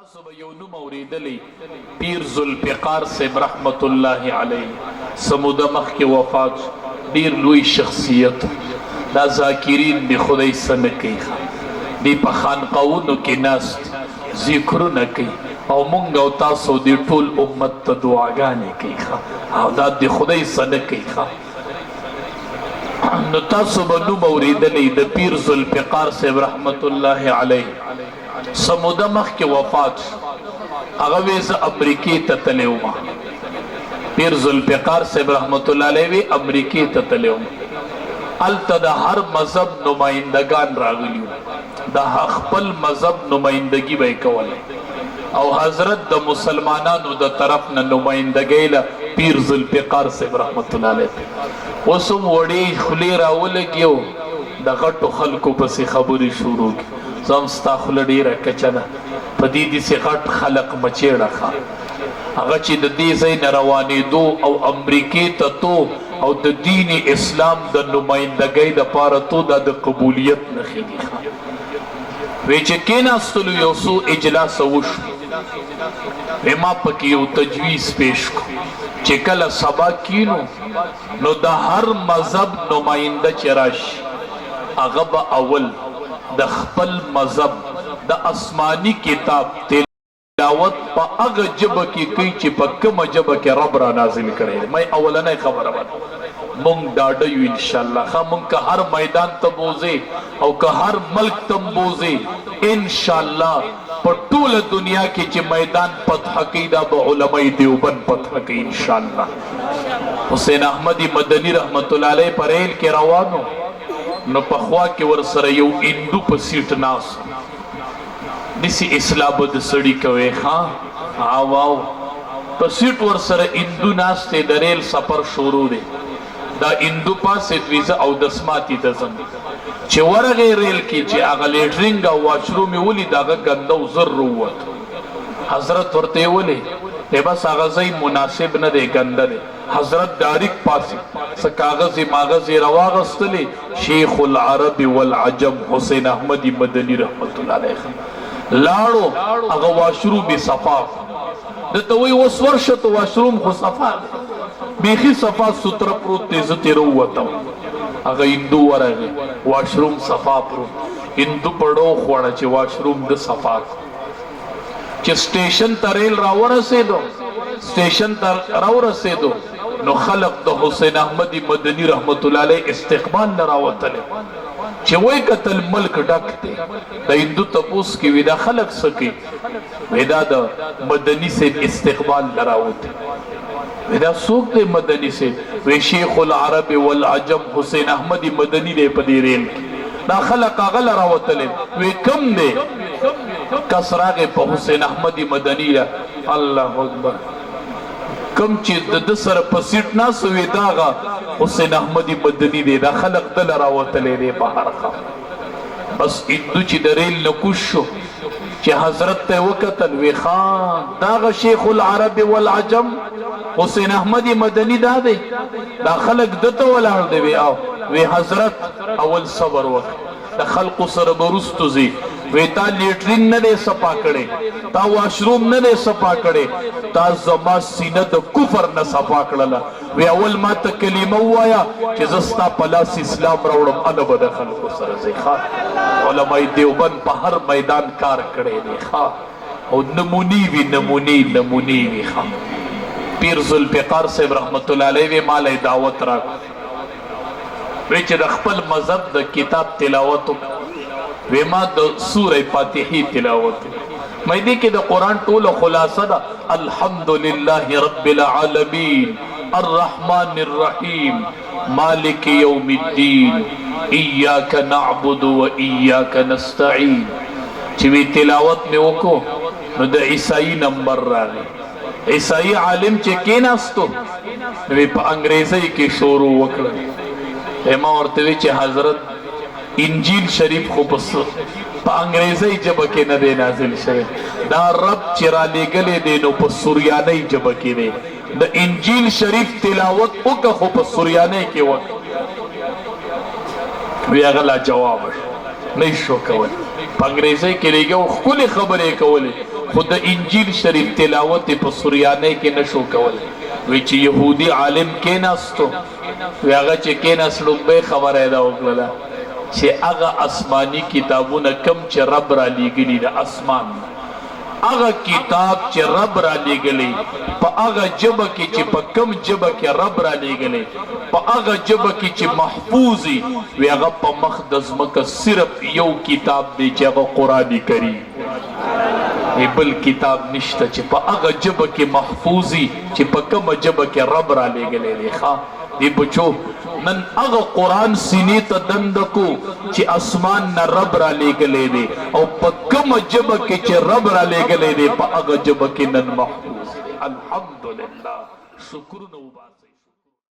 تاسو به یو نوم اوریدلی پیر ذوالفقار صاحب رحمت الله علیه سموده مخکې وفات ډیر لوی شخصیت دا ذاکرین دی خدای څه نه کوي دی په خانقاهونو کې ناست ذکرونه کوي او مونږ او تاسو دی ټول امت ته دعاګانې کوي او دا دی خدای څه نه کوي نو تاسو به نوم اوریدلی د پیر ذوالفقار صاحب رحمت الله علیه سموده مخکې وفات هغه ویز امریکې ته تللی وم پیر ذوالفقار صاحب رحمت الله علیه وی امریکې ته تللی وم هلته د هر مذهب نمایندگان راغلي د خپل مذهب نمایندګي به یې کوله او حضرت د مسلمانانو د طرف نه نمایندګۍ له پیر ذوالفقار صاحب رحمت الله علیه اوس هم وړې خولې راولګي د غټو خلکو پسې خبرې شروع کړي زم ستا خوله ډېره کچه ده په دې داسې غټ خلق مچېړه ښه هغه چې د دې ځای نه روانېدو او امریکې ته تو او د دین اسلام د نمایندګۍ دپاره تو دا د قبولیت نښې دي ښه وی چې کېناستلو یو څو اجلاسه وشو وی ما پکې یو تجویز پیش کړو چې کله سبا کینو نو د هر مذهب نماینده چې راشي هغه به اول د خپل مذهب د آسمانی کتاب تلاوت په هغه ژبه کې کوي چې په کومه ژبه کې رب را نازل کړی مې اولنۍ خبره وه مونږ ډاډه یو انشاءالله ښه مونږ که هر میدان ته بوځې او که هر ملک ته بوځې انشاءالله په ټوله دنیا کې چې میدان فتح کوي دا به علمای دیوبند فتح کوي انشاءالله حسین احمدی مدنی رحمت الله علیه په ریل کې روانو نو پخوا کې ورسره یو هندو په سیټ ناست داسې اصلاح به د سړي کوې ښه واو په سیټ ورسره هندو ناست دی د ریل سفر شروع دی دا هندو پاسې دوی زه اودس ماتي ته ځم چې ورغې ریل کې چې هغه لیټرینګ او واشروم یې ولید هغه ګنده او زر ووت حضرت ورته یې ولې بس هغه ځای مناسب نه دی ګنده دی حضرت ډایرک پاسې څه کاغذ ماغذ یې راواغستلی شیخ العرب والعجم حسین احمدی مدنی رحمت الله علیه لاړو هغه واشروم یې صفا دته وایي اوس ورشه ته واشروم خو صفا دی بیخي صفا ستره پروت دی زه ترې ووتم هغه هندو ورغی واشروم صفا پروت هندو پړو خوړه چې واشروم د صفا چې سټیشن ته ریل راورسېدو سټیشن ته راورسېدو نو خلق د حسین احمدی مدنی رحمت الله علیه استقبال نه راوتلی چې وایي کتل ملک ډک دی د هندو تپوس کې وي دا خلق څه کوي وایي دا د مدني صاحب استقبال نه راوتی وایي دا څوک دی مدني صاحب وایي شیخ العرب والعجم حسین احمدی مدنی دی په دې ریل کې دا خلق هغه له راوتلی وایي کم دی کس راغی په حسین احمدی مدنی الله اکبر کم چې د سره په سیټ ناست وي دا هغه حسین احمدی مدنی دی دا خلق دله راوتلی دی بهر ښه بس هندو چې د ریل نه کوز شو چې حضرت ته یې وکتل وی خان دا هغه شیخ العرب والعجم حسین احمدی مدنی دا دی دا خلق دته ولاړ دی وی او وی حضرت اول صبر وکړه د خلقو سره به وروستو ځي وی تا لیټرین نه دی صفا کړی تا واشروم نه دی صفا کړی تا زما سینه د کفر نه صفا کړله وی اول ما ته کلمه ووایه چې زه ستا په لاس اسلام راوړم هله به د خلکو سره ځئ ښه علمای دیوبند په هر میدان کار کړی دی ښه او نمونې وي نمونې وي ښه پیر ذوالفقار صاحب رحمت الله علیه وی مالی دعوت راکړو وی چې د خپل مذهب د کتاب تلاوت وی ما د سوره فاتحه تلاوت مې دې کې د قرآن ټوله خلاصه ده الحمدلله رب العالمین الرحمن الرحیم مالک یوم الدین ایاک نعبد و ایاک نستعین چې وی تلاوت مې وکړو نو د عیسائی نمبر راغی عیسائی عالم چې کېناستو وی په انګریزۍ کې شروع وکړه ما ورته وی چې حضرت انجیل شریف خو په انګریزۍ ژبه کې نه دی نازل شوی دا رب چې را لېږلی دی نو په سوریانۍ ژبه کې دی د انجیل شریف تلاوت وکړه خو په سوریانۍ کې وکړه وی هغه لا جواب نه شو کولی په انګریزۍ کې لېږه ښکلې خبرې یې کولې خود انجیل شریف تلاوت په سوریانه کې نشو کولای وی چې يهودي عالم کېناستو وی هغه چې کېناستلو به خبره ده وکړه چې هغه آسماني کتابونه کم چې رب را لېږلي د اسمان هغه کتاب چې رب را لېږلی په هغه ژبه کې چې په کم ژبه کې رب را لېږلی په هغه ژبه کې چې محفوظ وي هغه په مخ د ځمکه صرف یو کتاب دی چې هغه قرآن کریم بل کتاب نشته چې په هغه ژبه کې محفوظ وي چې په کومه ژبه کې رب را لېږلی دی دی بچو نن هغه قرآن سینې ته دنده کو چې اسمان نه رب را لېږلی دی او په کومه ژبه کې چې رب را لېږلی دی په هغه ژبه کې نن محفوظ دی الحمدلله شکرونه وباسئ